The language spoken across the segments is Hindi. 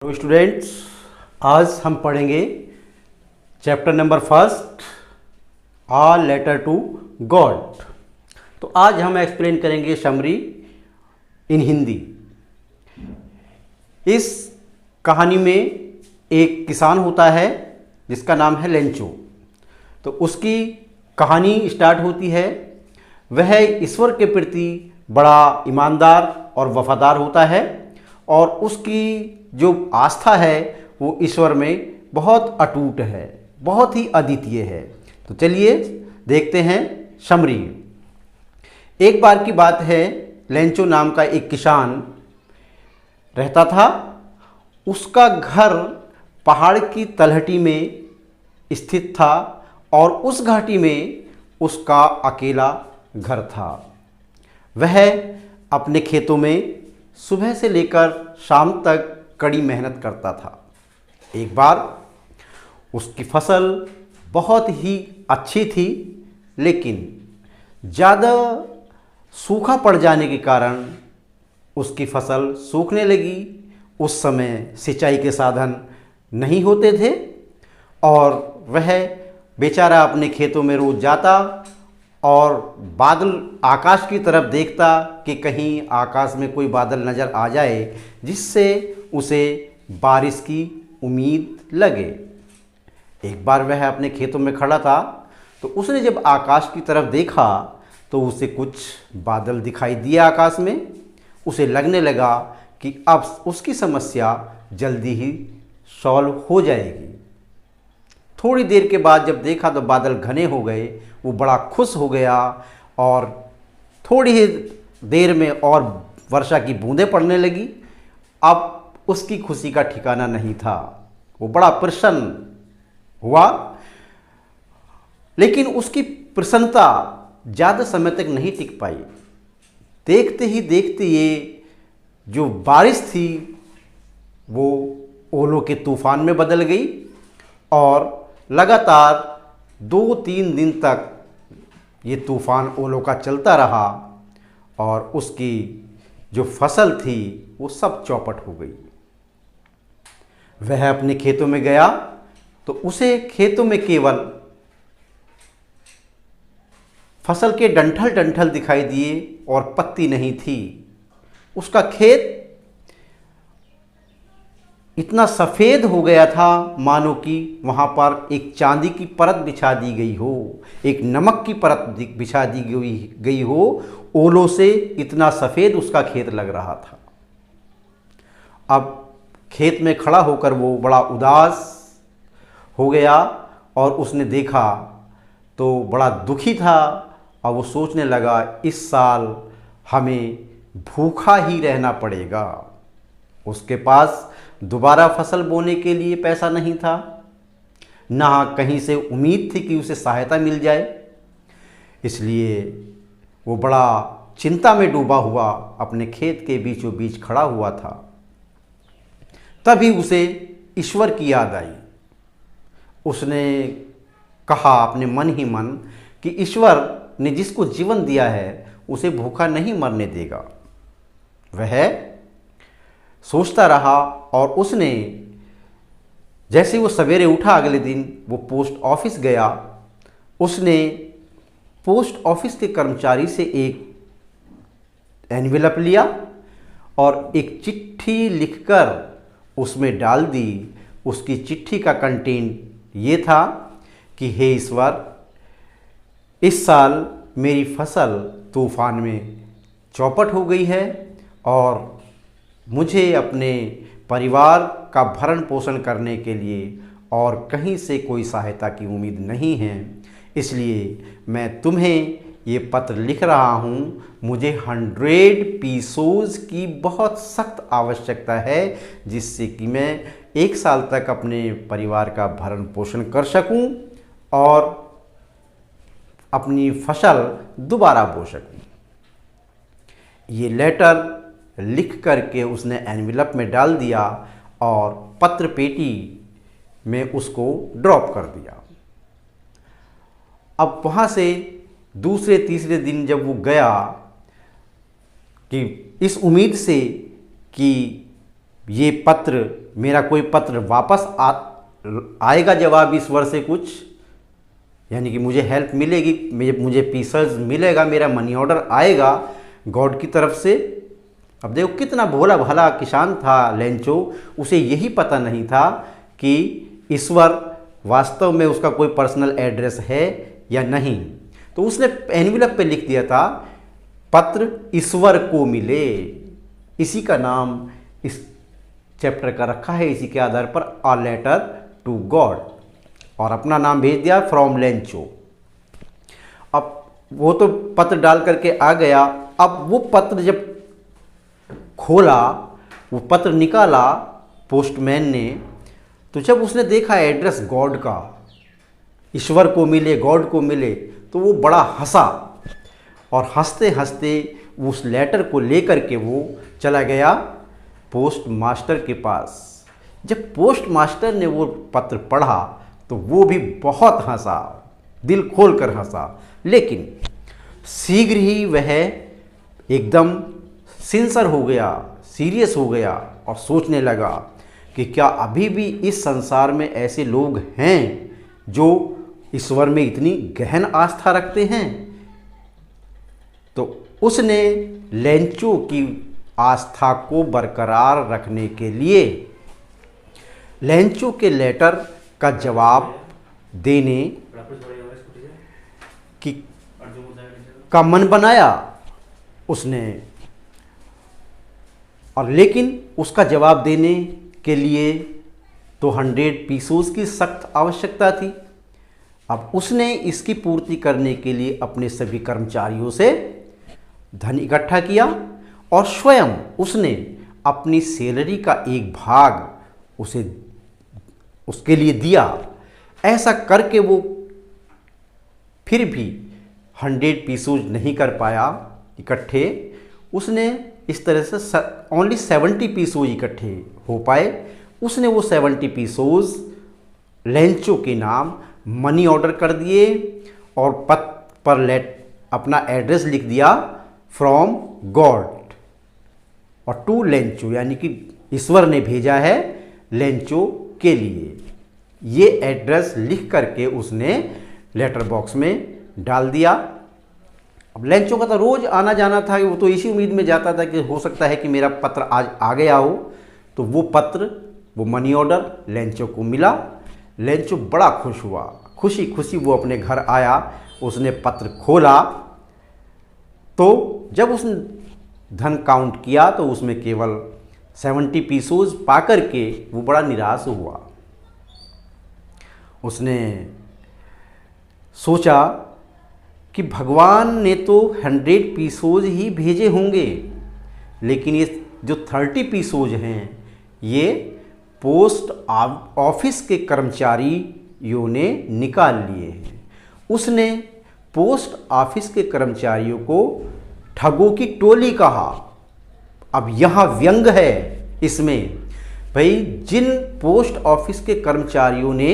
तो स्टूडेंट्स, आज हम पढ़ेंगे chapter number first, a letter to God. तो आज हम एक्सप्लेन करेंगे समरी इन हिंदी। इस कहानी में एक किसान होता है जिसका नाम है लेंचो। तो उसकी कहानी स्टार्ट होती है। वह ईश्वर के प्रति बड़ा ईमानदार और वफादार होता है और उसकी जो आस्था है वो ईश्वर में बहुत अटूट है, बहुत ही अद्वितीय है। तो चलिए देखते हैं समरी। एक बार की बात है, लेंचो नाम का एक किसान रहता था। उसका घर पहाड़ की तलहटी में स्थित था और उस घाटी में उसका अकेला घर था। वह अपने खेतों में सुबह से लेकर शाम तक कड़ी मेहनत करता था। एक बार उसकी फसल बहुत ही अच्छी थी, लेकिन ज़्यादा सूखा पड़ जाने के कारण उसकी फसल सूखने लगी। उस समय सिंचाई के साधन नहीं होते थे और वह बेचारा अपने खेतों में रोज जाता और बादल आकाश की तरफ देखता कि कहीं आकाश में कोई बादल नज़र आ जाए जिससे उसे बारिश की उम्मीद लगे। एक बार वह अपने खेतों में खड़ा था तो उसने जब आकाश की तरफ देखा तो उसे कुछ बादल दिखाई दिए आकाश में। उसे लगने लगा कि अब उसकी समस्या जल्दी ही सॉल्व हो जाएगी। थोड़ी देर के बाद जब देखा तो बादल घने हो गए। वो बड़ा खुश हो गया और थोड़ी ही देर में और वर्षा की बूंदें पड़ने लगी। अब उसकी खुशी का ठिकाना नहीं था। वो बड़ा प्रसन्न हुआ, लेकिन उसकी प्रसन्नता ज़्यादा समय तक नहीं टिक पाई। देखते ही देखते ये जो बारिश थी वो ओलों के तूफान में बदल गई और लगातार 2-3 दिन तक ये तूफान ओलों का चलता रहा और उसकी जो फसल थी वो सब चौपट हो गई। वह अपने खेतों में गया तो उसे खेतों में केवल फसल के डंठल डंठल दिखाई दिए और पत्ती नहीं थी। उसका खेत इतना सफ़ेद हो गया था मानो कि वहाँ पर एक चांदी की परत बिछा दी गई हो, एक नमक की परत बिछा दी गई हो। ओलों से इतना सफ़ेद उसका खेत लग रहा था। अब खेत में खड़ा होकर वो बड़ा उदास हो गया और उसने देखा तो बड़ा दुखी था और वो सोचने लगा इस साल हमें भूखा ही रहना पड़ेगा। उसके पास दोबारा फसल बोने के लिए पैसा नहीं था, ना कहीं से उम्मीद थी कि उसे सहायता मिल जाए। इसलिए वो बड़ा चिंता में डूबा हुआ अपने खेत के बीचों बीच खड़ा हुआ था। तभी उसे ईश्वर की याद आई। उसने कहा अपने मन ही मन कि ईश्वर ने जिसको जीवन दिया है उसे भूखा नहीं मरने देगा। वह सोचता रहा और उसने जैसे वो सवेरे उठा अगले दिन वो पोस्ट ऑफिस गया। उसने पोस्ट ऑफिस के कर्मचारी से एक एनवेलप लिया और एक चिट्ठी लिखकर उसमें डाल दी। उसकी चिट्ठी का कंटेंट ये था कि हे ईश्वर, इस साल मेरी फसल तूफान में चौपट हो गई है और मुझे अपने परिवार का भरण पोषण करने के लिए और कहीं से कोई सहायता की उम्मीद नहीं है। इसलिए मैं तुम्हें ये पत्र लिख रहा हूँ। मुझे 100 पीसोज की बहुत सख्त आवश्यकता है जिससे कि मैं 1 साल तक अपने परिवार का भरण पोषण कर सकूँ और अपनी फसल दोबारा बो सकूँ। ये लेटर लिख करके उसने एनवेलप में डाल दिया और पत्र पेटी में उसको ड्रॉप कर दिया। अब वहाँ से दूसरे तीसरे दिन जब वो गया कि इस उम्मीद से कि ये पत्र, मेरा कोई पत्र वापस आएगा जवाब ईश्वर से कुछ, यानी कि मुझे हेल्प मिलेगी, मुझे पीसल्स मिलेगा, मेरा मनी ऑर्डर आएगा गॉड की तरफ से। अब देखो कितना भोला भाला किसान था लेंचो, उसे यही पता नहीं था कि ईश्वर वास्तव में उसका कोई पर्सनल एड्रेस है या नहीं। तो उसने एनवेलप पे लिख दिया था पत्र ईश्वर को मिले। इसी का नाम इस चैप्टर का रखा है, इसी के आधार पर अ लेटर टू गॉड, और अपना नाम भेज दिया फ्रॉम लेंचो। अब वो तो पत्र डाल करके आ गया। अब वो पत्र जब खोला, वो पत्र निकाला पोस्टमैन ने, तो जब उसने देखा एड्रेस गॉड का, ईश्वर को मिले, गॉड को मिले, तो वो बड़ा हंसा और हंसते हंसते उस लेटर को लेकर के वो चला गया पोस्ट मास्टर के पास। जब पोस्ट मास्टर ने वो पत्र पढ़ा तो वो भी बहुत हंसा, दिल खोल कर हंसा, लेकिन शीघ्र ही वह एकदम सिंसर हो गया, सीरियस हो गया और सोचने लगा कि क्या अभी भी इस संसार में ऐसे लोग हैं जो ईश्वर में इतनी गहन आस्था रखते हैं। तो उसने लेंचो की आस्था को बरकरार रखने के लिए लेंचो के लेटर का जवाब देने की का मन बनाया उसने, और लेकिन उसका जवाब देने के लिए तो 100 पीसोस की सख्त आवश्यकता थी। अब उसने इसकी पूर्ति करने के लिए अपने सभी कर्मचारियों से धन इकट्ठा किया और स्वयं उसने अपनी सैलरी का एक भाग उसके लिए दिया। ऐसा करके वो फिर भी 100 पीसोज नहीं कर पाया इकट्ठे। उसने इस तरह से ओनली 70 पीसोज इकट्ठे हो पाए। उसने वो 70 पीसोज लेंचो के नाम मनी ऑर्डर कर दिए और पत्र पर अपना एड्रेस लिख दिया फ्रॉम गॉड और टू लेंचो, यानी कि ईश्वर ने भेजा है लेंचो के लिए। ये एड्रेस लिख करके उसने लेटर बॉक्स में डाल दिया। अब लेंचो का तो रोज़ आना जाना था, वो तो इसी उम्मीद में जाता था कि हो सकता है कि मेरा पत्र आज आ गया हो। तो वो पत्र, वो मनी ऑर्डर लेंचो को मिला। लेंचो बड़ा खुश हुआ, खुशी खुशी वो अपने घर आया। उसने पत्र खोला तो जब उसने धन काउंट किया तो उसमें केवल 70 पीसोज पा करके वो बड़ा निराश हुआ। उसने सोचा कि भगवान ने तो 100 पीसोज ही भेजे होंगे, लेकिन ये जो 30 पीसोज हैं ये पोस्ट ऑफिस के कर्मचारियों ने निकाल लिए हैं। उसने पोस्ट ऑफिस के कर्मचारियों को ठगों की टोली कहा। अब यहाँ व्यंग है इसमें, भाई जिन पोस्ट ऑफिस के कर्मचारियों ने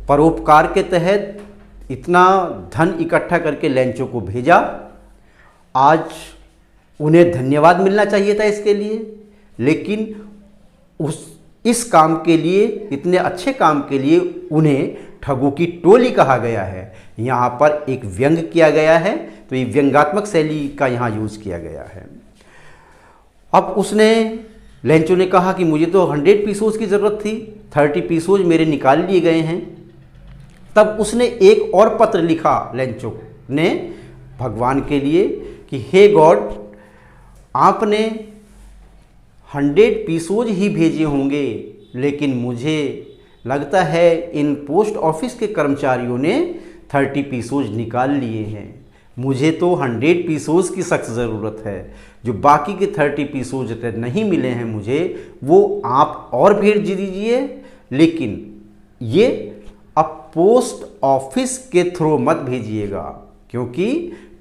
परोपकार के तहत इतना धन इकट्ठा करके लेंचो को भेजा, आज उन्हें धन्यवाद मिलना चाहिए था इसके लिए, लेकिन इस काम के लिए, इतने अच्छे काम के लिए उन्हें ठगों की टोली कहा गया है। यहाँ पर एक व्यंग किया गया है, तो ये व्यंग्यात्मक शैली का यहाँ यूज़ किया गया है। अब लेंचो ने कहा कि मुझे तो 100 पीसोज की ज़रूरत थी, 30 पीसोज मेरे निकाल लिए गए हैं। तब उसने एक और पत्र लिखा लेंचो ने भगवान के लिए कि हे गॉड, आपने 100 पीसोज ही भेजे होंगे, लेकिन मुझे लगता है इन पोस्ट ऑफिस के कर्मचारियों ने 30 पीसोज निकाल लिए हैं। मुझे तो 100 पीसोज की सख्त ज़रूरत है। जो बाकी के 30 पीसोज नहीं मिले हैं मुझे, वो आप और भेज दीजिए, लेकिन ये अब पोस्ट ऑफिस के थ्रू मत भेजिएगा, क्योंकि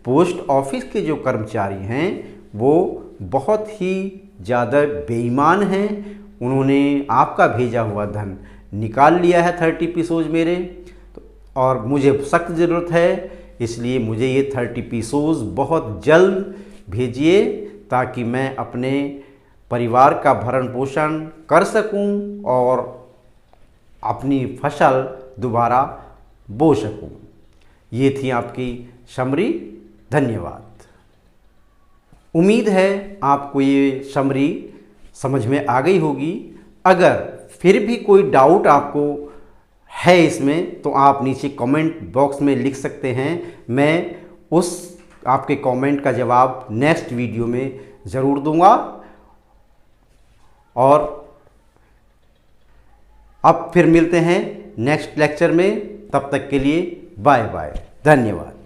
पोस्ट ऑफिस के जो कर्मचारी हैं वो बहुत ही ज़्यादा बेईमान हैं। उन्होंने आपका भेजा हुआ धन निकाल लिया है 30 पीसोज मेरे, और मुझे सख्त ज़रूरत है, इसलिए मुझे ये 30 पीसोज बहुत जल्द भेजिए ताकि मैं अपने परिवार का भरण पोषण कर सकूं और अपनी फसल दोबारा बो सकूं। ये थी आपकी समरी। धन्यवाद। उम्मीद है आपको ये समरी समझ में आ गई होगी। अगर फिर भी कोई डाउट आपको है इसमें तो आप नीचे कमेंट बॉक्स में लिख सकते हैं। मैं उस आपके कमेंट का जवाब नेक्स्ट वीडियो में ज़रूर दूंगा। और अब फिर मिलते हैं नेक्स्ट लेक्चर में। तब तक के लिए बाय बाय। धन्यवाद।